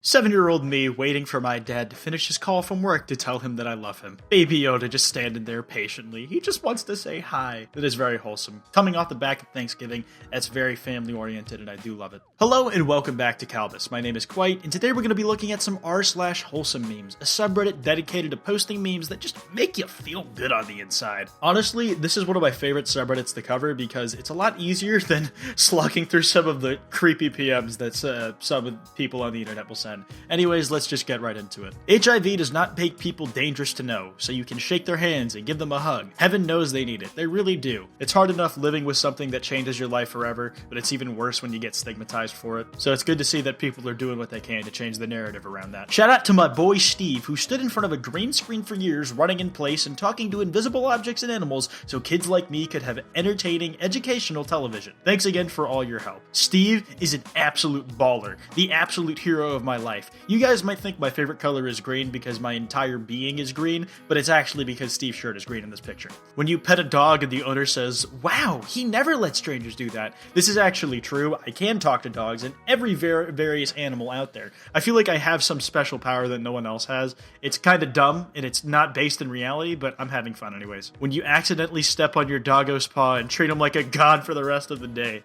7-year-old me waiting for my dad to finish his call from work to tell him that I love him. Baby Yoda just standing there patiently. He just wants to say hi. That is very wholesome. Coming off the back of Thanksgiving, that's very family-oriented and I do love it. Hello and welcome back to Kalbus. My name is Kwite, and today we're going to be looking at some r/WholesomeMemes, a subreddit dedicated to posting memes that just make you feel good on the inside. Honestly, this is one of my favorite subreddits to cover because it's a lot easier than slugging through some of the creepy PMs that some people on the internet will send. Anyways, let's just get right into it. HIV does not make people dangerous to know, so you can shake their hands and give them a hug. Heaven knows they need it. They really do. It's hard enough living with something that changes your life forever, but it's even worse when you get stigmatized for it. So it's good to see that people are doing what they can to change the narrative around that. Shout out to my boy Steve, who stood in front of a green screen for years, running in place and talking to invisible objects and animals so kids like me could have entertaining, educational television. Thanks again for all your help. Steve is an absolute baller, the absolute hero of my life. You guys might think my favorite color is green because my entire being is green, but it's actually because Steve's shirt is green in this picture. When you pet a dog and the owner says, "Wow, he never lets strangers do that," this is actually true. I can talk to dogs and every various animal out there. I feel like I have some special power that no one else has. It's kind of dumb and it's not based in reality, but I'm having fun anyways. When you accidentally step on your doggo's paw and treat him like a god for the rest of the day.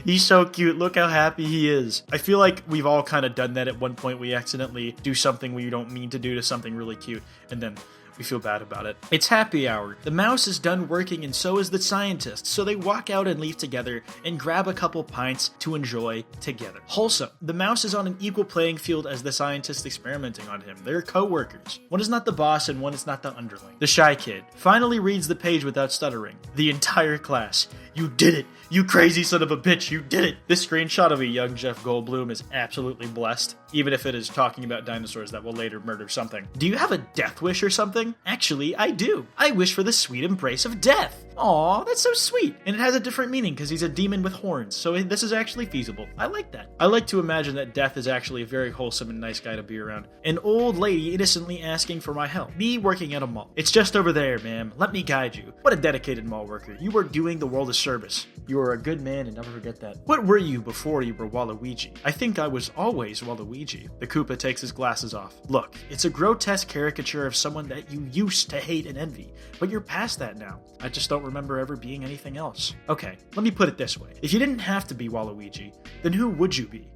He's so cute. Look how happy he is. I feel like we've all kind of done that at one point. We accidentally do something we don't mean to do to something really cute, and then we feel bad about it. It's happy hour. The mouse is done working and so is the scientist, so they walk out and leave together and grab a couple pints to enjoy together. Wholesome. The mouse is on an equal playing field as the scientist experimenting on him. They're co-workers. One is not the boss and one is not the underling. The shy kid finally reads the page without stuttering. The entire class. "You did it! You crazy son of a bitch, you did it!" This screenshot of a young Jeff Goldblum is absolutely blessed, even if it is talking about dinosaurs that will later murder something. Do you have a death wish or something? Actually, I do. I wish for the sweet embrace of death. Aw, that's so sweet. And it has a different meaning because he's a demon with horns, so this is actually feasible. I like that. I like to imagine that Death is actually a very wholesome and nice guy to be around. An old lady innocently asking for my help. Me working at a mall. "It's just over there, ma'am. Let me guide you." What a dedicated mall worker. You are doing the world a service. You are a good man and never forget that. What were you before you were Waluigi? I think I was always Waluigi. The Koopa takes his glasses off. Look, it's a grotesque caricature of someone that you used to hate and envy, but you're past that now. I just don't remember ever being anything else. Okay, let me put it this way. If you didn't have to be Waluigi, then who would you be?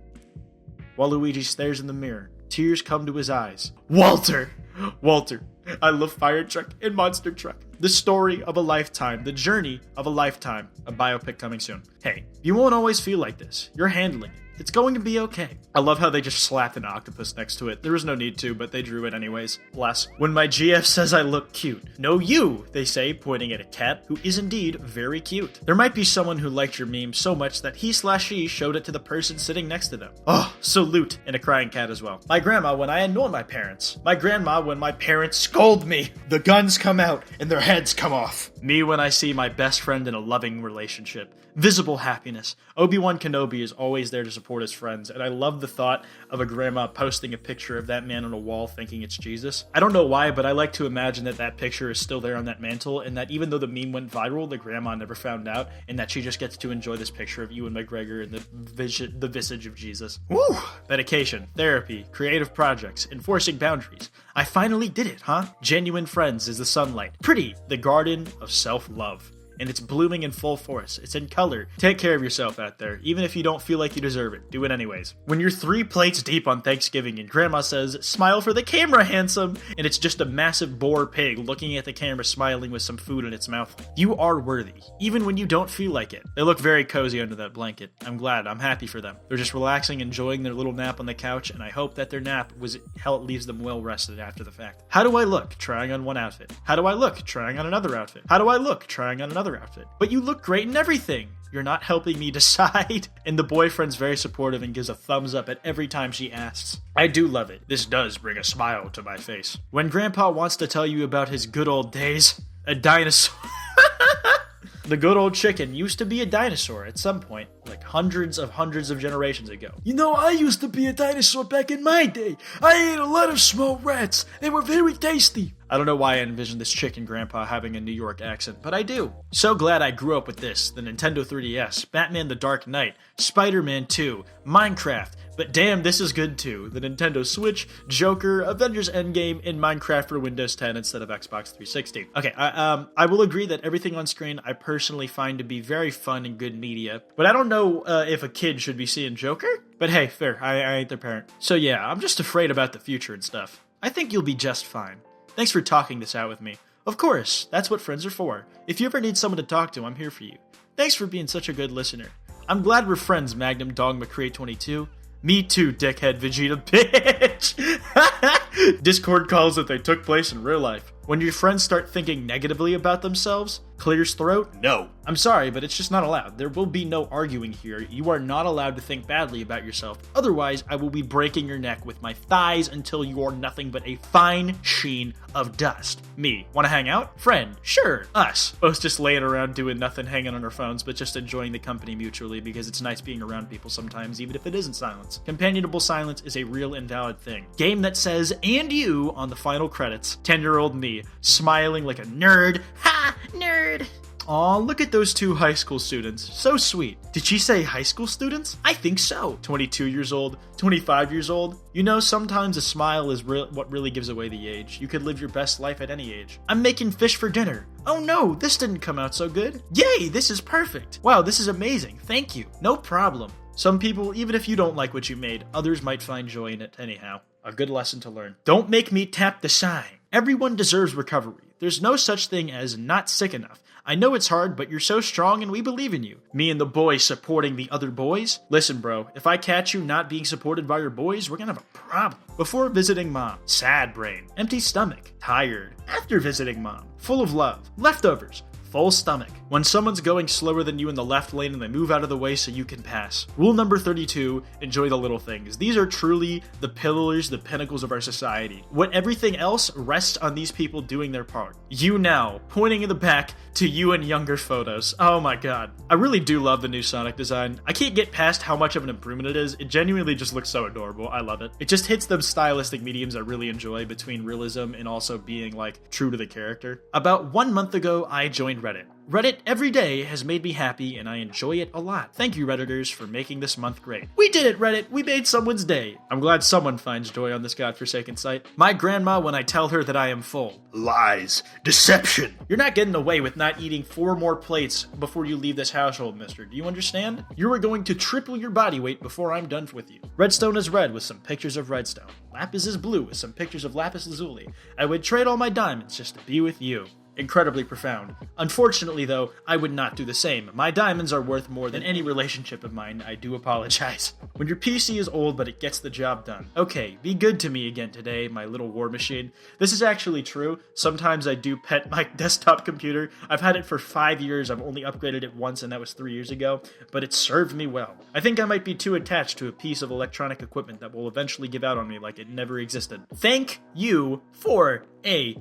Waluigi stares in the mirror. Tears come to his eyes. Walter! Walter. I love Fire Truck and Monster Truck. The story of a lifetime. The journey of a lifetime. A biopic coming soon. Hey, you won't always feel like this. You're handling it. It's going to be okay. I love how they just slapped an octopus next to it. There was no need to, but they drew it anyways. Bless. When my GF says I look cute. "No, you," they say, pointing at a cat who is indeed very cute. There might be someone who liked your meme so much that he/she showed it to the person sitting next to them. Oh, salute. And a crying cat as well. My grandma when I annoy my parents. My grandma when my parents scold me. The guns come out and their heads come off. Me when I see my best friend in a loving relationship. Visible happiness. Obi-Wan Kenobi is always there to support his friends, and I love the thought of a grandma posting a picture of that man on a wall thinking it's Jesus. I don't know why, but I like to imagine that that picture is still there on that mantle, and that even though the meme went viral, the grandma never found out, and that she just gets to enjoy this picture of Ewan McGregor and the visage of Jesus. Woo! Medication, therapy, creative projects, enforcing boundaries. I finally did it, huh? Genuine friends is the sunlight. Pretty, the garden of self-love. And it's blooming in full force. It's in color. Take care of yourself out there. Even if you don't feel like you deserve it, do it anyways. When you're 3 plates deep on Thanksgiving and grandma says, "Smile for the camera, handsome," and it's just a massive boar pig looking at the camera smiling with some food in its mouth. You are worthy, even when you don't feel like it. They look very cozy under that blanket. I'm glad. I'm happy for them. They're just relaxing, enjoying their little nap on the couch, and I hope that their nap was how it leaves them well rested after the fact. How do I look? Trying on one outfit. How do I look? Trying on another outfit. How do I look? Trying on another outfit. But you look great in everything. You're not helping me decide. And the boyfriend's very supportive and gives a thumbs up at every time she asks. I do love it. This does bring a smile to my face. When grandpa wants to tell you about his good old days, a dinosaur. The good old chicken used to be a dinosaur at some point. like hundreds of generations ago. You know, I used to be a dinosaur back in my day. I ate a lot of small rats. They were very tasty. I don't know why I envisioned this chicken grandpa having a New York accent, but I do. So glad I grew up with this, the Nintendo 3DS, Batman the Dark Knight, Spider-Man 2, Minecraft, but damn, this is good too. The Nintendo Switch, Joker, Avengers Endgame, and Minecraft for Windows 10 instead of Xbox 360. Okay, I will agree that everything on screen I personally find to be very fun and good media, but I don't know if a kid should be seeing Joker? But hey, fair, I ain't their parent. So yeah, I'm just afraid about the future and stuff. I think you'll be just fine. Thanks for talking this out with me. Of course, that's what friends are for. If you ever need someone to talk to, I'm here for you. Thanks for being such a good listener. I'm glad we're friends, Magnum Dog McCray 22. Me too, dickhead Vegeta bitch! Discord calls that they took place in real life. When your friends start thinking negatively about themselves, clears throat? No. I'm sorry, but it's just not allowed. There will be no arguing here. You are not allowed to think badly about yourself. Otherwise, I will be breaking your neck with my thighs until you are nothing but a fine sheen of dust. Me. Wanna hang out? Friend. Sure. Us. Both just laying around doing nothing, hanging on our phones, but just enjoying the company mutually because it's nice being around people sometimes, even if it isn't silence. Companionable silence is a real and valid thing. Game that says, and you, on the final credits. 10-year-old me, smiling like a nerd. Ha! Nerd! Aw, look at those two high school students. So sweet. Did she say high school students? I think so. 22 years old, 25 years old. You know, sometimes a smile is what really gives away the age. You could live your best life at any age. I'm making fish for dinner. Oh no, this didn't come out so good. Yay, this is perfect. Wow, this is amazing. Thank you. No problem. Some people, even if you don't like what you made, others might find joy in it anyhow. A good lesson to learn. Don't make me tap the sign. Everyone deserves recovery. There's no such thing as not sick enough. I know it's hard, but you're so strong and we believe in you. Me and the boys supporting the other boys? Listen, bro, if I catch you not being supported by your boys, we're gonna have a problem. Before visiting mom, sad brain, empty stomach, tired. After visiting mom, full of love, leftovers, full stomach. When someone's going slower than you in the left lane and they move out of the way so you can pass. Rule number 32, enjoy the little things. These are truly the pillars, the pinnacles of our society. What everything else rests on these people doing their part. You now, pointing in the back to you in younger photos. Oh my god. I really do love the new Sonic design. I can't get past how much of an improvement it is. It genuinely just looks so adorable. I love it. It just hits those stylistic mediums I really enjoy between realism and also being like true to the character. About 1 month ago, I joined Reddit. Reddit every day has made me happy and I enjoy it a lot. Thank you, Redditors, for making this month great. We did it, Reddit! We made someone's day. I'm glad someone finds joy on this godforsaken site. My grandma when I tell her that I am full. Lies. Deception. You're not getting away with not eating 4 more plates before you leave this household, mister. Do you understand? You are going to triple your body weight before I'm done with you. Redstone is red with some pictures of redstone. Lapis is blue with some pictures of lapis lazuli. I would trade all my diamonds just to be with you. Incredibly profound. Unfortunately, though, I would not do the same. My diamonds are worth more than any relationship of mine. I do apologize. When your PC is old, but it gets the job done. Okay, be good to me again today, my little war machine. This is actually true. Sometimes I do pet my desktop computer. I've had it for 5 years. I've only upgraded it once, and that was 3 years ago, but it served me well. I think I might be too attached to a piece of electronic equipment that will eventually give out on me like it never existed. Thank you for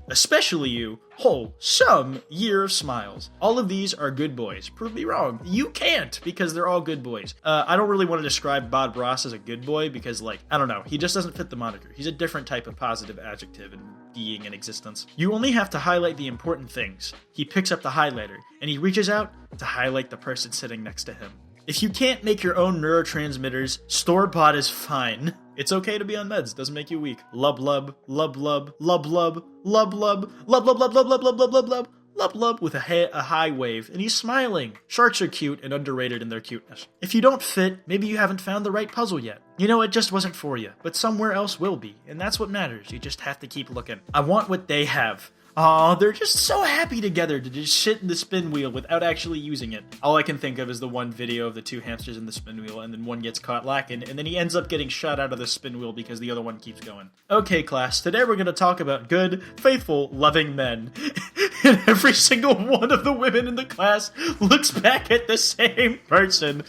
especially you, wholesome year of smiles. All of these are good boys. Prove me wrong. You can't, because they're all good boys. I don't really want to describe Bob Ross as a good boy because, like, I don't know. He just doesn't fit the moniker. He's a different type of positive adjective in being in existence. You only have to highlight the important things. He picks up the highlighter, and he reaches out to highlight the person sitting next to him. If you can't make your own neurotransmitters, store-bought is fine. It's okay to be on meds, doesn't make you weak. Lub lub, lub lub, lub lub, lub lub, lub lub lub lub lub lub lub lub lub, lub lub with a high wave, and he's smiling. Sharks are cute and underrated in their cuteness. If you don't fit, maybe you haven't found the right puzzle yet. You know, it just wasn't for you, but somewhere else will be, and that's what matters. You just have to keep looking. I want what they have. Aw, they're just so happy together to just sit in the spin wheel without actually using it. All I can think of is the one video of the 2 hamsters in the spin wheel, and then one gets caught lacking, and then he ends up getting shot out of the spin wheel because the other one keeps going. Okay, class, today we're going to talk about good, faithful, loving men. And every single one of the women in the class looks back at the same person.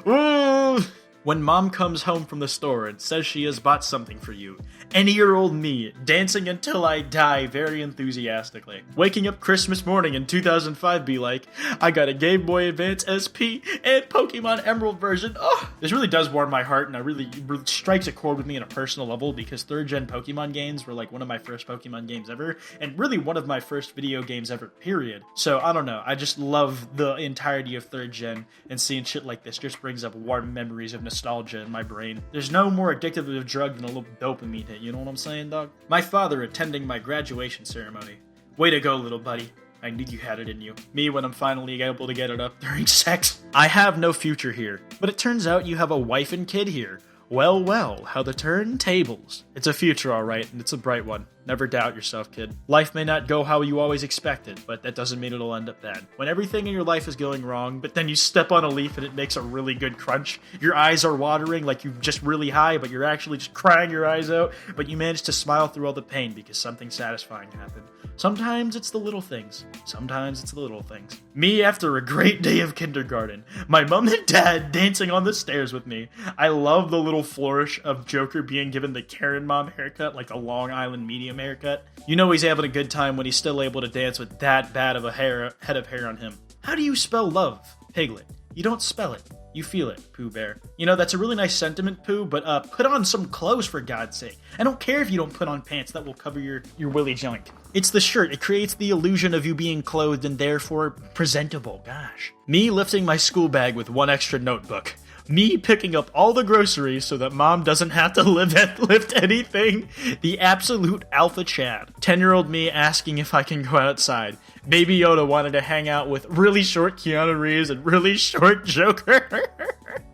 Ooh. When mom comes home from the store and says she has bought something for you. Any-year-old me, dancing until I die very enthusiastically. Waking up Christmas morning in 2005 be like, I got a Game Boy Advance SP and Pokemon Emerald version. Oh, this really does warm my heart, and it really strikes a chord with me on a personal level, because 3rd gen Pokemon games were like one of my first Pokemon games ever, and really one of my first video games ever, period. So I don't know, I just love the entirety of 3rd gen, and seeing shit like this just brings up warm memories of nostalgia in my brain. There's no more addictive of a drug than a little dopamine hit, you know what I'm saying, dog? My father attending my graduation ceremony. Way to go, little buddy. I knew you had it in you. Me when I'm finally able to get it up during sex. I have no future here, but it turns out you have a wife and kid here. Well, well, how the turntables. It's a future, alright, and it's a bright one. Never doubt yourself, kid. Life may not go how you always expected, but that doesn't mean it'll end up bad. When everything in your life is going wrong, but then you step on a leaf and it makes a really good crunch, your eyes are watering like you're just really high, but you're actually just crying your eyes out, but you manage to smile through all the pain because something satisfying happened. Sometimes it's the little things. Sometimes it's the little things. Me after a great day of kindergarten. My mom and dad dancing on the stairs with me. I love the little flourish of Joker being given the Karen mom haircut, like the Long Island medium haircut. You know he's having a good time when he's still able to dance with that bad of a head of hair on him. How do you spell love, Piglet? You don't spell it. You feel it, Pooh Bear. You know, that's a really nice sentiment, Pooh, but put on some clothes for God's sake. I don't care if you don't put on pants that will cover your willy junk. It's the shirt. It creates the illusion of you being clothed and therefore presentable. Gosh. Me lifting my school bag with one extra notebook. Me picking up all the groceries so that mom doesn't have to lift anything. The absolute alpha Chad. 10-year-old me asking if I can go outside. Baby Yoda wanted to hang out with really short Keanu Reeves and really short Joker.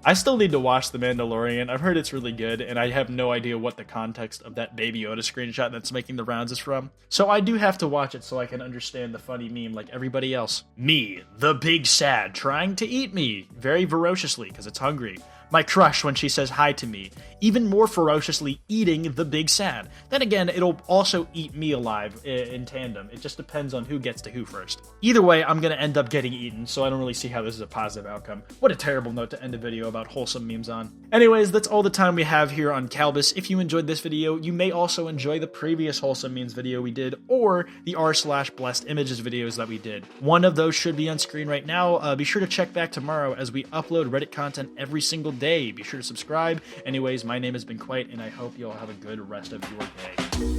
I still need to watch The Mandalorian. I've heard it's really good, and I have no idea what the context of that Baby Yoda screenshot that's making the rounds is from. So I do have to watch it so I can understand the funny meme like everybody else. Me, the big sad, trying to eat me very ferociously because it's hungry. My crush when she says hi to me, even more ferociously eating the big sad. Then again, it'll also eat me alive in tandem. It just depends on who gets to who first. Either way, I'm gonna end up getting eaten, so I don't really see how this is a positive outcome. What a terrible note to end a video about wholesome memes on. Anyways, that's all the time we have here on Kalbus. If you enjoyed this video, you may also enjoy the previous wholesome memes video we did, or the r/blessed images videos that we did. One of those should be on screen right now. Be sure to check back tomorrow as we upload Reddit content every single day. Be sure to subscribe. Anyways, my name has been Kwite, and I hope you all have a good rest of your day.